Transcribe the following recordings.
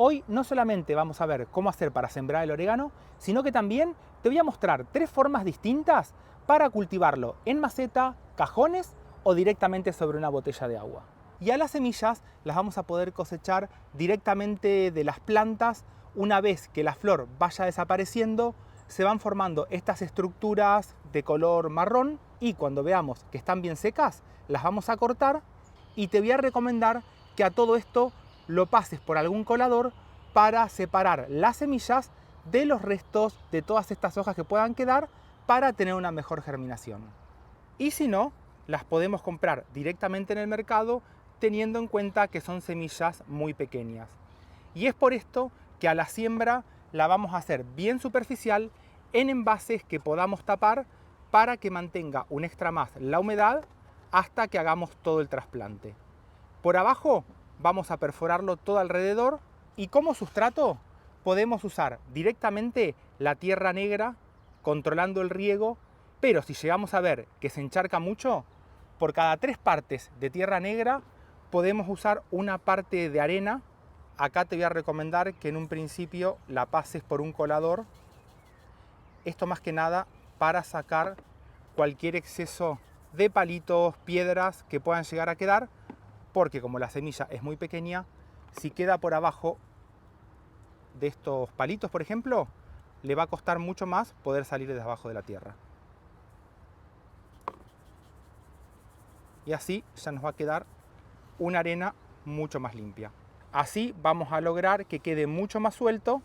Hoy no solamente vamos a ver cómo hacer para sembrar el orégano, sino que también te voy a mostrar 3 formas distintas para cultivarlo en maceta, cajones o directamente sobre una botella de agua. Y a las semillas las vamos a poder cosechar directamente de las plantas. Una vez que la flor vaya desapareciendo, se van formando estas estructuras de color marrón y cuando veamos que están bien secas, las vamos a cortar y te voy a recomendar que a todo esto lo pases por algún colador para separar las semillas de los restos de todas estas hojas que puedan quedar para tener una mejor germinación. Y si no, las podemos comprar directamente en el mercado teniendo en cuenta que son semillas muy pequeñas. Y es por esto que a la siembra la vamos a hacer bien superficial en envases que podamos tapar para que mantenga un extra más la humedad hasta que hagamos todo el trasplante. Por abajo vamos a perforarlo todo alrededor y como sustrato podemos usar directamente la tierra negra controlando el riego, pero si llegamos a ver que se encharca mucho, por cada 3 partes de tierra negra podemos usar una parte de arena. Acá te voy a recomendar que en un principio la pases por un colador. Esto más que nada para sacar cualquier exceso de palitos, piedras que puedan llegar a quedar, porque como la semilla es muy pequeña, si queda por abajo de estos palitos, por ejemplo, le va a costar mucho más poder salir de abajo de la tierra. Y así ya nos va a quedar una arena mucho más limpia. Así vamos a lograr que quede mucho más suelto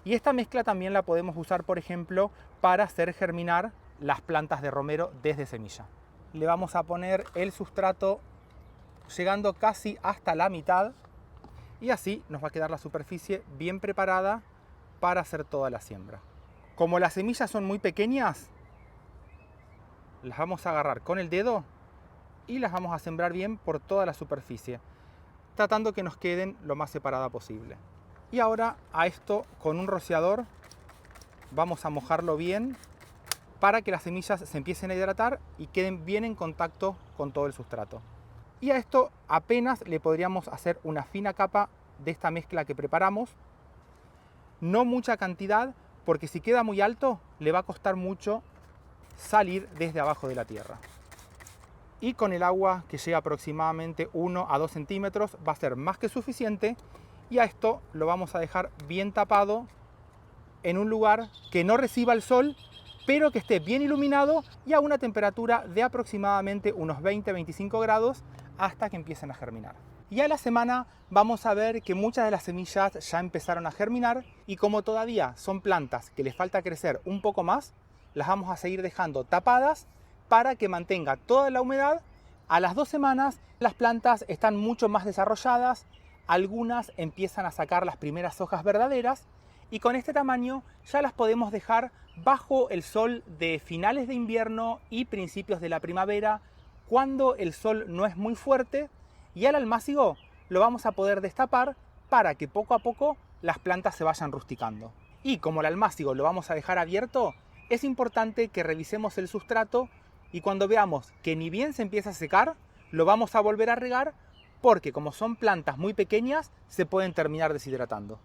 y esta mezcla también la podemos usar, por ejemplo, para hacer germinar las plantas de romero desde semilla. Le vamos a poner el sustrato llegando casi hasta la mitad y así nos va a quedar la superficie bien preparada para hacer toda la siembra. Como las semillas son muy pequeñas, las vamos a agarrar con el dedo y las vamos a sembrar bien por toda la superficie, tratando que nos queden lo más separada posible. Y ahora a esto con un rociador vamos a mojarlo bien para que las semillas se empiecen a hidratar y queden bien en contacto con todo el sustrato. Y a esto apenas le podríamos hacer una fina capa de esta mezcla que preparamos. No mucha cantidad, porque si queda muy alto le va a costar mucho salir desde abajo de la tierra. Y con el agua que llega aproximadamente 1 a 2 centímetros va a ser más que suficiente. Y a esto lo vamos a dejar bien tapado en un lugar que no reciba el sol, pero que esté bien iluminado y a una temperatura de aproximadamente unos 20-25 grados hasta que empiecen a germinar. Y a la semana vamos a ver que muchas de las semillas ya empezaron a germinar y como todavía son plantas que les falta crecer un poco más, las vamos a seguir dejando tapadas para que mantenga toda la humedad. A las 2 semanas las plantas están mucho más desarrolladas, algunas empiezan a sacar las primeras hojas verdaderas y con este tamaño ya las podemos dejar bajo el sol de finales de invierno y principios de la primavera, cuando el sol no es muy fuerte, y al almácigo lo vamos a poder destapar para que poco a poco las plantas se vayan rusticando. Y como el almácigo lo vamos a dejar abierto, es importante que revisemos el sustrato y cuando veamos que ni bien se empieza a secar, lo vamos a volver a regar porque como son plantas muy pequeñas, se pueden terminar deshidratando.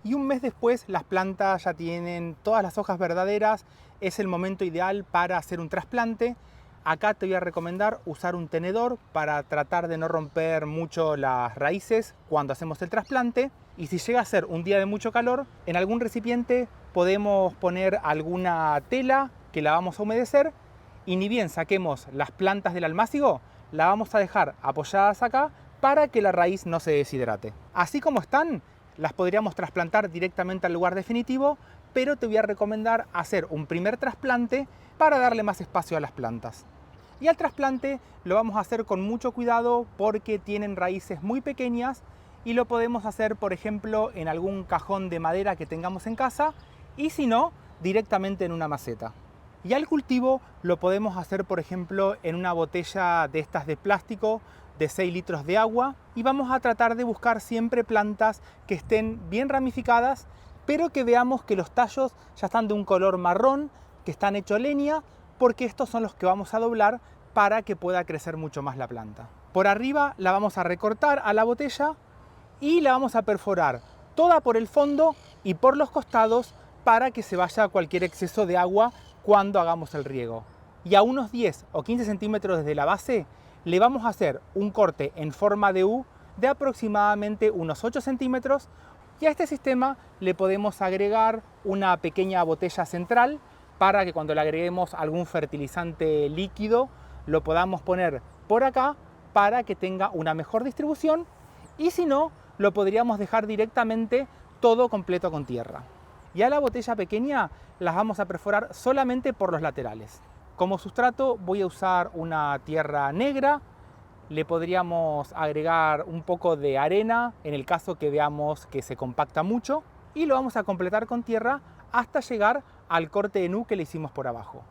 Y un mes después las plantas ya tienen todas las hojas verdaderas, es el momento ideal para hacer un trasplante. Acá te voy a recomendar usar un tenedor para tratar de no romper mucho las raíces cuando hacemos el trasplante. Y si llega a ser un día de mucho calor, en algún recipiente podemos poner alguna tela que la vamos a humedecer y ni bien saquemos las plantas del almácigo, la vamos a dejar apoyadas acá para que la raíz no se deshidrate. Así como están, las podríamos trasplantar directamente al lugar definitivo, pero te voy a recomendar hacer un primer trasplante para darle más espacio a las plantas. Y al trasplante lo vamos a hacer con mucho cuidado porque tienen raíces muy pequeñas y lo podemos hacer, por ejemplo, en algún cajón de madera que tengamos en casa y si no, directamente en una maceta. Y al cultivo lo podemos hacer, por ejemplo, en una botella de estas de plástico de 6 litros de agua y vamos a tratar de buscar siempre plantas que estén bien ramificadas, pero que veamos que los tallos ya están de un color marrón, que están hechos leña, porque estos son los que vamos a doblar para que pueda crecer mucho más la planta. Por arriba la vamos a recortar a la botella y la vamos a perforar toda por el fondo y por los costados para que se vaya cualquier exceso de agua cuando hagamos el riego. Y a unos 10 o 15 centímetros desde la base le vamos a hacer un corte en forma de U de aproximadamente unos 8 centímetros, y a este sistema le podemos agregar una pequeña botella central para que cuando le agreguemos algún fertilizante líquido lo podamos poner por acá para que tenga una mejor distribución, y si no, lo podríamos dejar directamente todo completo con tierra. Y a la botella pequeña las vamos a perforar solamente por los laterales. Como sustrato voy a usar una tierra negra, le podríamos agregar un poco de arena en el caso que veamos que se compacta mucho, y lo vamos a completar con tierra hasta llegar al corte en U que le hicimos por abajo.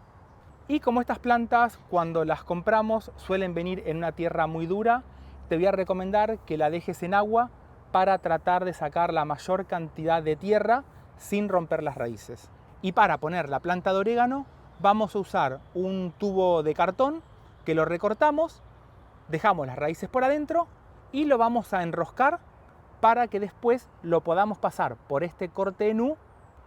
Y como estas plantas cuando las compramos suelen venir en una tierra muy dura, te voy a recomendar que la dejes en agua para tratar de sacar la mayor cantidad de tierra sin romper las raíces. Y para poner la planta de orégano vamos a usar un tubo de cartón que lo recortamos, dejamos las raíces por adentro y lo vamos a enroscar para que después lo podamos pasar por este corte en U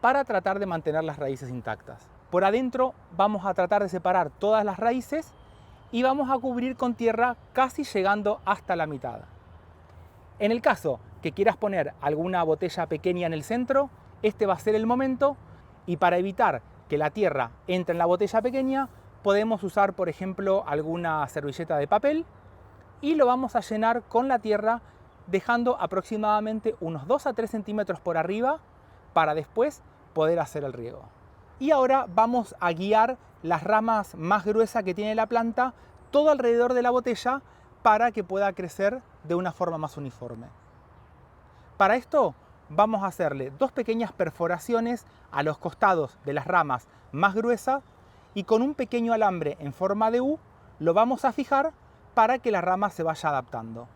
para tratar de mantener las raíces intactas. Por adentro vamos a tratar de separar todas las raíces y vamos a cubrir con tierra casi llegando hasta la mitad. En el caso que quieras poner alguna botella pequeña en el centro, este va a ser el momento, y para evitar que la tierra entre en la botella pequeña podemos usar por ejemplo alguna servilleta de papel y lo vamos a llenar con la tierra dejando aproximadamente unos 2 a 3 centímetros por arriba para después poder hacer el riego. Y ahora vamos a guiar las ramas más gruesas que tiene la planta todo alrededor de la botella para que pueda crecer de una forma más uniforme. Para esto vamos a hacerle 2 pequeñas perforaciones a los costados de las ramas más gruesas y con un pequeño alambre en forma de U lo vamos a fijar para que la rama se vaya adaptando.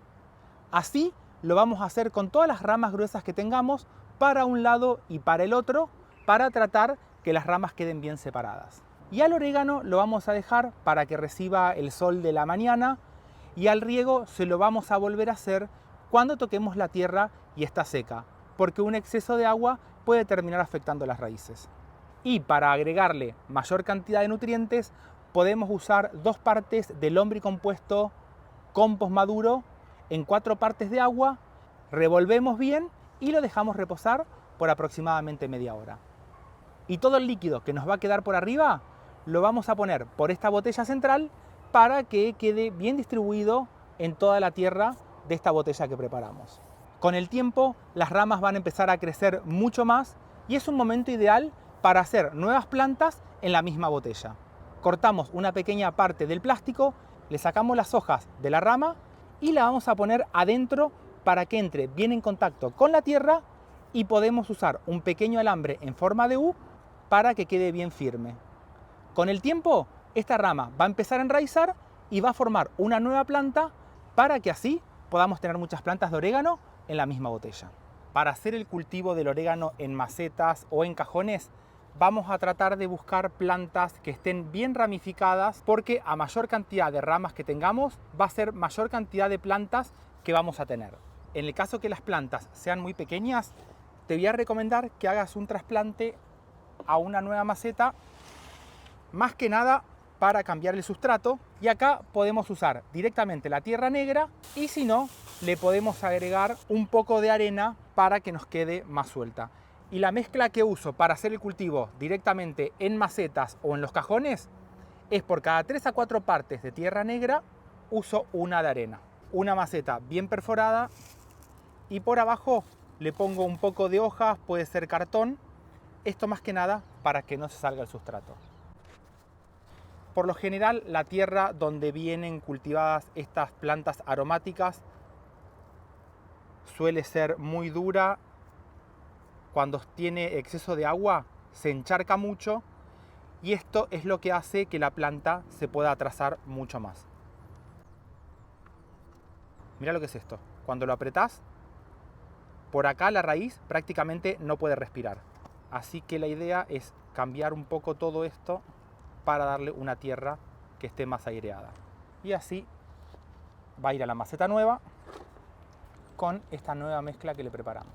Así lo vamos a hacer con todas las ramas gruesas que tengamos para un lado y para el otro para tratar que las ramas queden bien separadas. Y al orégano lo vamos a dejar para que reciba el sol de la mañana, y al riego se lo vamos a volver a hacer cuando toquemos la tierra y está seca, porque un exceso de agua puede terminar afectando las raíces. Y para agregarle mayor cantidad de nutrientes podemos usar 2 partes de lombricompuesto compost maduro en 4 partes de agua, revolvemos bien y lo dejamos reposar por aproximadamente media hora. Y todo el líquido que nos va a quedar por arriba lo vamos a poner por esta botella central para que quede bien distribuido en toda la tierra de esta botella que preparamos. Con el tiempo las ramas van a empezar a crecer mucho más y es un momento ideal para hacer nuevas plantas en la misma botella. Cortamos una pequeña parte del plástico, le sacamos las hojas de la rama y la vamos a poner adentro para que entre bien en contacto con la tierra, y podemos usar un pequeño alambre en forma de U para que quede bien firme. Con el tiempo esta rama va a empezar a enraizar y va a formar una nueva planta para que así podamos tener muchas plantas de orégano en la misma botella. Para hacer el cultivo del orégano en macetas o en cajones vamos a tratar de buscar plantas que estén bien ramificadas, porque a mayor cantidad de ramas que tengamos va a ser mayor cantidad de plantas que vamos a tener. En el caso que las plantas sean muy pequeñas, te voy a recomendar que hagas un trasplante a una nueva maceta, más que nada para cambiar el sustrato, y acá podemos usar directamente la tierra negra, y si no, le podemos agregar un poco de arena para que nos quede más suelta. Y la mezcla que uso para hacer el cultivo directamente en macetas o en los cajones es por cada 3 a 4 partes de tierra negra uso una de arena. Una maceta bien perforada y por abajo le pongo un poco de hojas, puede ser cartón. Esto más que nada para que no se salga el sustrato. Por lo general la tierra donde vienen cultivadas estas plantas aromáticas suele ser muy dura. Cuando tiene exceso de agua se encharca mucho y esto es lo que hace que la planta se pueda atrasar mucho más. Mira lo que es esto. Cuando lo apretás, por acá la raíz prácticamente no puede respirar. Así que la idea es cambiar un poco todo esto para darle una tierra que esté más aireada. Y así va a ir a la maceta nueva con esta nueva mezcla que le preparamos.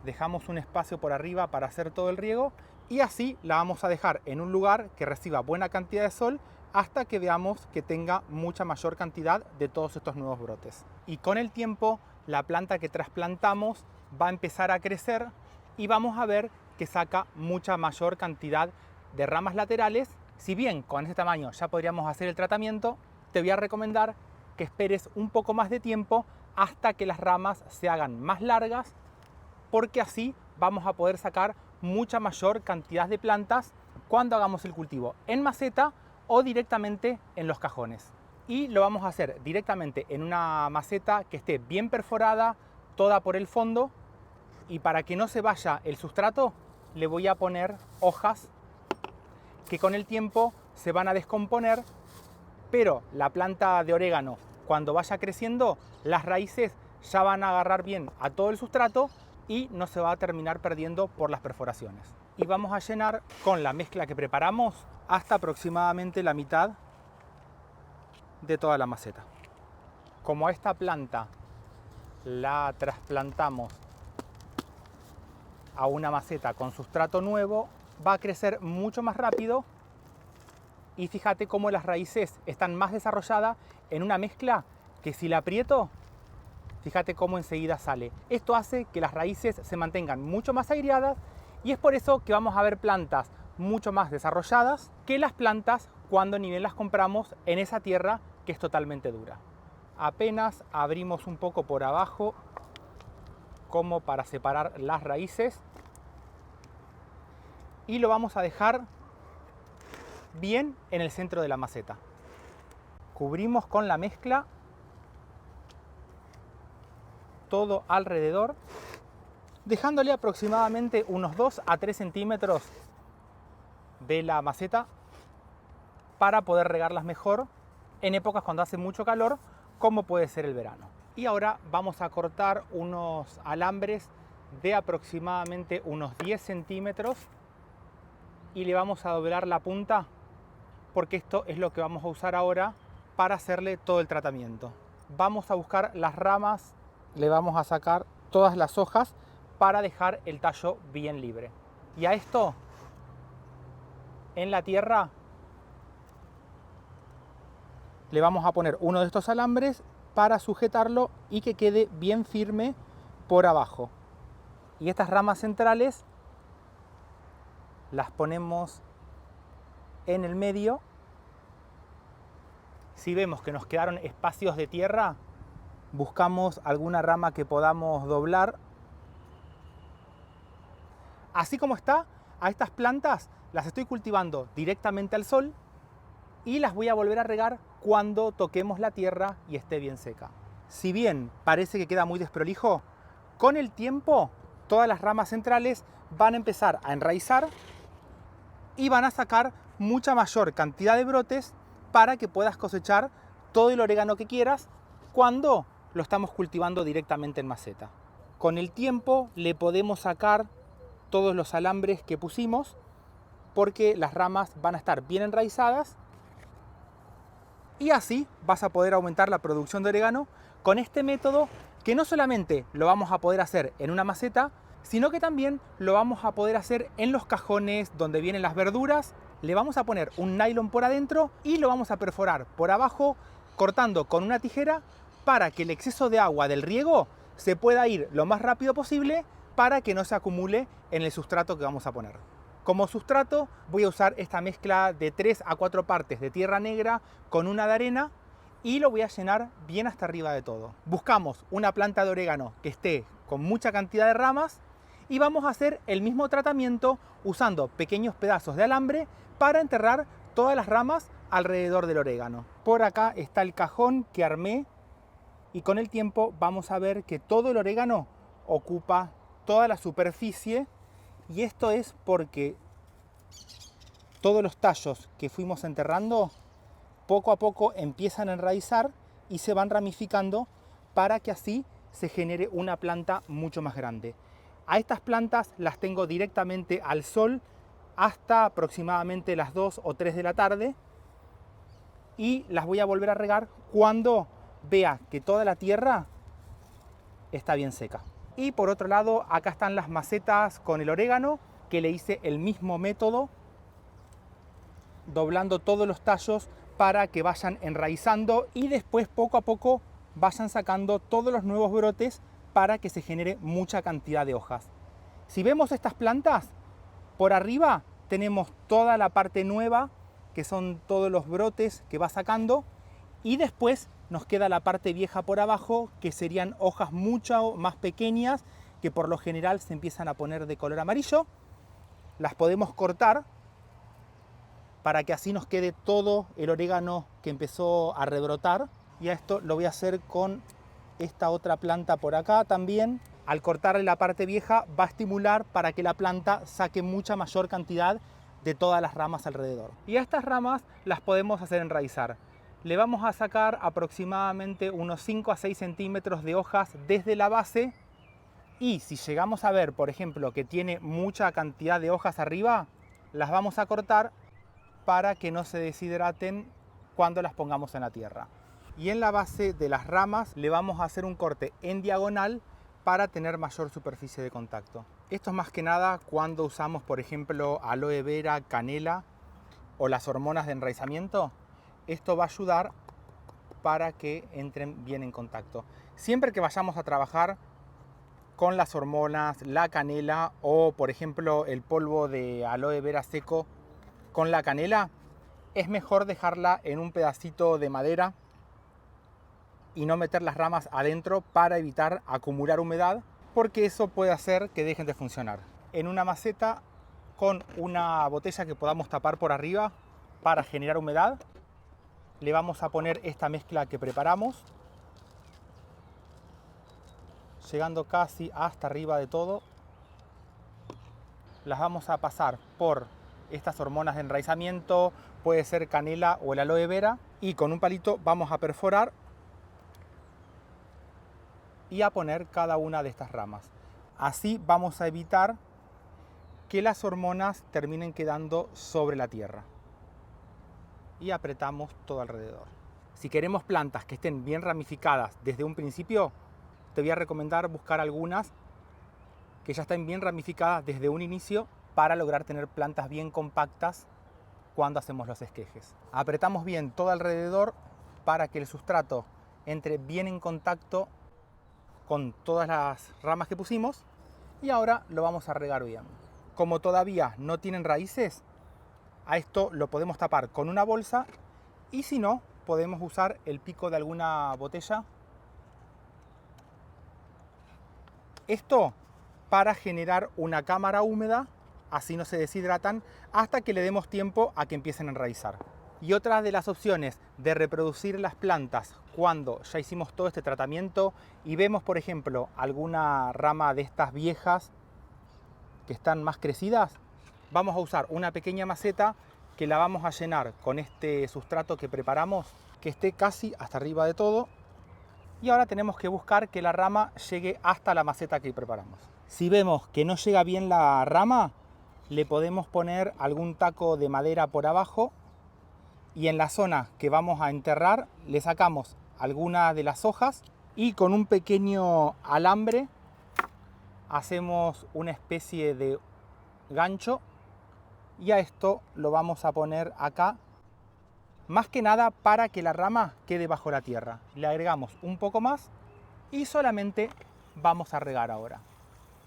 Dejamos un espacio por arriba para hacer todo el riego y así la vamos a dejar en un lugar que reciba buena cantidad de sol hasta que veamos que tenga mucha mayor cantidad de todos estos nuevos brotes. Y con el tiempo la planta que trasplantamos va a empezar a crecer y vamos a ver que saca mucha mayor cantidad de ramas laterales. Si bien con ese tamaño ya podríamos hacer el tratamiento, te voy a recomendar que esperes un poco más de tiempo hasta que las ramas se hagan más largas, porque así vamos a poder sacar mucha mayor cantidad de plantas cuando hagamos el cultivo en maceta o directamente en los cajones. Y lo vamos a hacer directamente en una maceta que esté bien perforada, toda por el fondo, y para que no se vaya el sustrato le voy a poner hojas que con el tiempo se van a descomponer, pero la planta de orégano, cuando vaya creciendo, las raíces ya van a agarrar bien a todo el sustrato y no se va a terminar perdiendo por las perforaciones. Y vamos a llenar con la mezcla que preparamos hasta aproximadamente la mitad de toda la maceta. Como a esta planta la trasplantamos a una maceta con sustrato nuevo, va a crecer mucho más rápido y fíjate cómo las raíces están más desarrolladas en una mezcla que si la aprieto, fíjate cómo enseguida sale. Esto hace que las raíces se mantengan mucho más aireadas y es por eso que vamos a ver plantas mucho más desarrolladas que las plantas cuando ni bien las compramos en esa tierra que es totalmente dura. Apenas abrimos un poco por abajo como para separar las raíces y lo vamos a dejar bien en el centro de la maceta. Cubrimos con la mezcla todo alrededor, dejándole aproximadamente unos 2 a 3 centímetros de la maceta para poder regarlas mejor en épocas cuando hace mucho calor, como puede ser el verano. Y ahora vamos a cortar unos alambres de aproximadamente unos 10 centímetros y le vamos a doblar la punta, porque esto es lo que vamos a usar ahora para hacerle todo el tratamiento. Vamos a buscar las ramas, le vamos a sacar todas las hojas para dejar el tallo bien libre. Y a esto, en la tierra, le vamos a poner uno de estos alambres para sujetarlo y que quede bien firme por abajo. Y estas ramas centrales las ponemos en el medio. Si vemos que nos quedaron espacios de tierra, buscamos alguna rama que podamos doblar. Así como está, a estas plantas las estoy cultivando directamente al sol y las voy a volver a regar cuando toquemos la tierra y esté bien seca. Si bien parece que queda muy desprolijo, con el tiempo todas las ramas centrales van a empezar a enraizar y van a sacar mucha mayor cantidad de brotes para que puedas cosechar todo el orégano que quieras cuando lo estamos cultivando directamente en maceta. Con el tiempo le podemos sacar todos los alambres que pusimos porque las ramas van a estar bien enraizadas y así vas a poder aumentar la producción de orégano con este método, que no solamente lo vamos a poder hacer en una maceta, sino que también lo vamos a poder hacer en los cajones donde vienen las verduras. Le vamos a poner un nylon por adentro y lo vamos a perforar por abajo cortando con una tijera para que el exceso de agua del riego se pueda ir lo más rápido posible para que no se acumule en el sustrato que vamos a poner. Como sustrato voy a usar esta mezcla de 3 a 4 partes de tierra negra con una de arena y lo voy a llenar bien hasta arriba de todo. Buscamos una planta de orégano que esté con mucha cantidad de ramas y vamos a hacer el mismo tratamiento usando pequeños pedazos de alambre para enterrar todas las ramas alrededor del orégano. Por acá está el cajón que armé y con el tiempo vamos a ver que todo el orégano ocupa toda la superficie, y esto es porque todos los tallos que fuimos enterrando poco a poco empiezan a enraizar y se van ramificando para que así se genere una planta mucho más grande. A estas plantas las tengo directamente al sol hasta aproximadamente las 2 o 3 de la tarde y las voy a volver a regar cuando vea que toda la tierra está bien seca. Y por otro lado, acá están las macetas con el orégano, que le hice el mismo método, doblando todos los tallos para que vayan enraizando y después poco a poco vayan sacando todos los nuevos brotes para que se genere mucha cantidad de hojas. Si vemos estas plantas, por arriba tenemos toda la parte nueva, que son todos los brotes que va sacando, y después nos queda la parte vieja por abajo, que serían hojas mucho más pequeñas, que por lo general se empiezan a poner de color amarillo. Las podemos cortar para que así nos quede todo el orégano que empezó a rebrotar. Y a esto lo voy a hacer con esta otra planta por acá también. Al cortarle la parte vieja va a estimular para que la planta saque mucha mayor cantidad de todas las ramas alrededor. Y a estas ramas las podemos hacer enraizar. Le vamos a sacar aproximadamente unos 5 a 6 centímetros de hojas desde la base, y si llegamos a ver, por ejemplo, que tiene mucha cantidad de hojas arriba, las vamos a cortar para que no se deshidraten cuando las pongamos en la tierra. Y en la base de las ramas le vamos a hacer un corte en diagonal para tener mayor superficie de contacto. Esto es más que nada cuando usamos, por ejemplo, aloe vera, canela o las hormonas de enraizamiento. Esto va a ayudar para que entren bien en contacto. Siempre que vayamos a trabajar con las hormonas, la canela o, por ejemplo, el polvo de aloe vera seco con la canela, es mejor dejarla en un pedacito de madera y no meter las ramas adentro para evitar acumular humedad, porque eso puede hacer que dejen de funcionar. En una maceta con una botella que podamos tapar por arriba para generar humedad, le vamos a poner esta mezcla que preparamos, llegando casi hasta arriba de todo. Las vamos a pasar por estas hormonas de enraizamiento, puede ser canela o el aloe vera, y con un palito vamos a perforar y a poner cada una de estas ramas. Así vamos a evitar que las hormonas terminen quedando sobre la tierra. Y apretamos todo alrededor. Si queremos plantas que estén bien ramificadas desde un principio, te voy a recomendar buscar algunas que ya estén bien ramificadas desde un inicio para lograr tener plantas bien compactas cuando hacemos los esquejes. Apretamos bien todo alrededor para que el sustrato entre bien en contacto con todas las ramas que pusimos, y ahora lo vamos a regar bien. Como todavía no tienen raíces, a esto lo podemos tapar con una bolsa, y si no, podemos usar el pico de alguna botella. Esto para generar una cámara húmeda, así no se deshidratan hasta que le demos tiempo a que empiecen a enraizar. Y otra de las opciones de reproducir las plantas cuando ya hicimos todo este tratamiento y vemos, por ejemplo, alguna rama de estas viejas que están más crecidas, vamos a usar una pequeña maceta que la vamos a llenar con este sustrato que preparamos, que esté casi hasta arriba de todo. Y ahora tenemos que buscar que la rama llegue hasta la maceta que preparamos. Si vemos que no llega bien la rama, le podemos poner algún taco de madera por abajo, y en la zona que vamos a enterrar le sacamos algunas de las hojas y con un pequeño alambre hacemos una especie de gancho, y a esto lo vamos a poner acá, más que nada para que la rama quede bajo la tierra. Le agregamos un poco más y solamente vamos a regar ahora.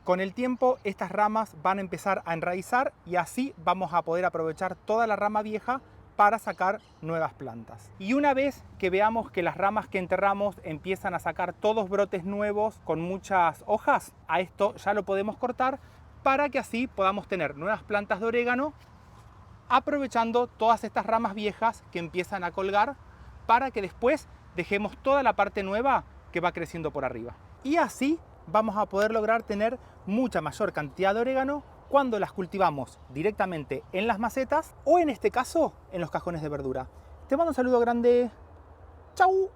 Con el tiempo estas ramas van a empezar a enraizar y así vamos a poder aprovechar toda la rama vieja para sacar nuevas plantas. Y una vez que veamos que las ramas que enterramos empiezan a sacar todos brotes nuevos con muchas hojas, a esto ya lo podemos cortar para que así podamos tener nuevas plantas de orégano, aprovechando todas estas ramas viejas que empiezan a colgar, para que después dejemos toda la parte nueva que va creciendo por arriba. Y así vamos a poder lograr tener mucha mayor cantidad de orégano cuando las cultivamos directamente en las macetas o, en este caso, en los cajones de verdura. Te mando un saludo grande. ¡Chau!